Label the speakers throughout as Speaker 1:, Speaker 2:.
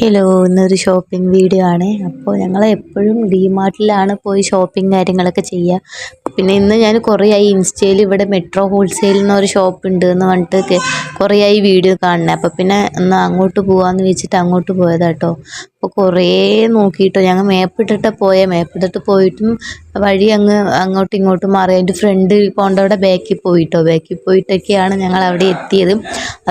Speaker 1: Hello, ഇന്നൊരു shopping video ആണ്. അപ്പോൾ ഞങ്ങൾ എപ്പോഴും ഡിമാർട്ടിലാണ് പോയി ഷോപ്പിംഗ് കാര്യങ്ങളൊക്കെ ചെയ്യുക. പിന്നെ ഇന്ന് ഞാൻ കുറേയായി ഇൻസ്റ്റയിൽ ഇവിടെ മെട്രോ ഹോൾസെയിൽ എന്നൊരു ഷോപ്പ് ഉണ്ട് എന്ന് പറഞ്ഞിട്ട് കുറേയായി വീഡിയോ കാണുന്നത്. അപ്പോൾ പിന്നെ ഒന്ന് അങ്ങോട്ട് പോകാമെന്ന് വെച്ചിട്ട് അങ്ങോട്ട് പോയതാട്ടോ. അപ്പോൾ കുറേ നോക്കിയിട്ടോ, ഞങ്ങൾ മേപ്പിട്ടിട്ട് പോയിട്ടും വഴി അങ്ങോട്ടും ഇങ്ങോട്ടും മാറി. അതിൻ്റെ ഫ്രണ്ട് പോണ്ടവിടെ ബാക്കിൽ പോയിട്ടൊക്കെയാണ് ഞങ്ങൾ അവിടെ എത്തിയത്.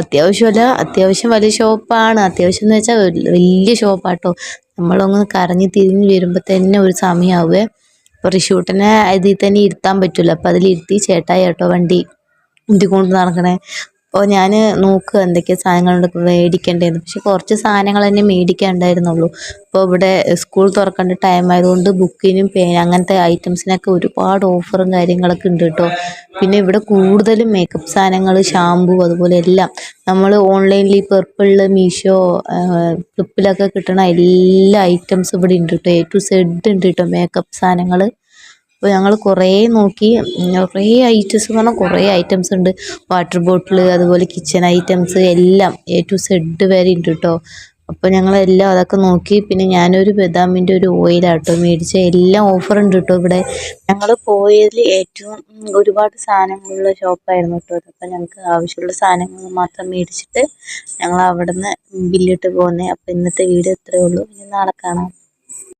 Speaker 1: അത്യാവശ്യം വലിയ ഷോപ്പാണ്. അത്യാവശ്യം എന്ന് വെച്ചാൽ വലിയ ഷോപ്പാട്ടോ. നമ്മളൊന്ന് കറങ്ങി തിരിഞ്ഞ് വരുമ്പോൾ തന്നെ ഒരു സമയമാവുമേ. അപ്പോൾ റിഷൂട്ടിനെ ഇതിൽ തന്നെ ഇരുത്താൻ പറ്റില്ല. അപ്പോൾ അതിലിരുത്തി ചേട്ടായി കേട്ടോ വണ്ടി കൊണ്ട് നടക്കണേ. അപ്പോൾ ഞാൻ നോക്കുക എന്തൊക്കെ സാധനങ്ങളുണ്ട് മേടിക്കേണ്ടതെന്ന്. പക്ഷെ കുറച്ച് സാധനങ്ങൾ തന്നെ മേടിക്കാനുണ്ടായിരുന്നുള്ളൂ. അപ്പോൾ ഇവിടെ സ്കൂൾ തുറക്കേണ്ട ടൈം ആയതുകൊണ്ട് ബുക്കിനും പേന അങ്ങനത്തെ ഐറ്റംസിനൊക്കെ ഒരുപാട് ഓഫറും കാര്യങ്ങളൊക്കെ ഉണ്ട് കേട്ടോ. പിന്നെ ഇവിടെ കൂടുതലും മേക്കപ്പ് സാധനങ്ങൾ, ഷാമ്പു, അതുപോലെ എല്ലാം നമ്മൾ ഓൺലൈനിൽ പെർപ്പിളിൽ, മീഷോ, ഫ്ലിപ്പിലൊക്കെ കിട്ടണ എല്ലാ ഐറ്റംസും ഇവിടെ ഉണ്ട് കേട്ടോ. A to Z ഉണ്ട് കേട്ടോ മേക്കപ്പ് സാധനങ്ങൾ. അപ്പോൾ ഞങ്ങൾ കുറേ നോക്കി. കുറേ ഐറ്റംസ് എന്ന് പറഞ്ഞാൽ കുറേ ഐറ്റംസ് ഉണ്ട്. വാട്ടർ ബോട്ടിൽ, അതുപോലെ കിച്ചൺ ഐറ്റംസ് എല്ലാം A to Z വരെ ഉണ്ട് കേട്ടോ. അപ്പോൾ ഞങ്ങളെല്ലാം അതൊക്കെ നോക്കി. പിന്നെ ഞാനൊരു ബദാമിൻ്റെ ഒരു ഓയിലാട്ടോ മേടിച്ച. എല്ലാം ഓഫർ ഉണ്ട് കേട്ടോ ഇവിടെ. ഞങ്ങൾ പോയതിൽ ഏറ്റവും ഒരുപാട് സാധനങ്ങളുള്ള ഷോപ്പായിരുന്നു കേട്ടോ അത്. അപ്പോൾ ഞങ്ങൾക്ക് ആവശ്യമുള്ള സാധനങ്ങൾ മാത്രം മേടിച്ചിട്ട് ഞങ്ങൾ അവിടെ നിന്ന് ബില്ലിട്ട് പോകുന്നത്. അപ്പോൾ ഇന്നത്തെ വീഡിയോ ഇത്രയേ ഉള്ളൂ. ഇനി നാളെ കാണാം.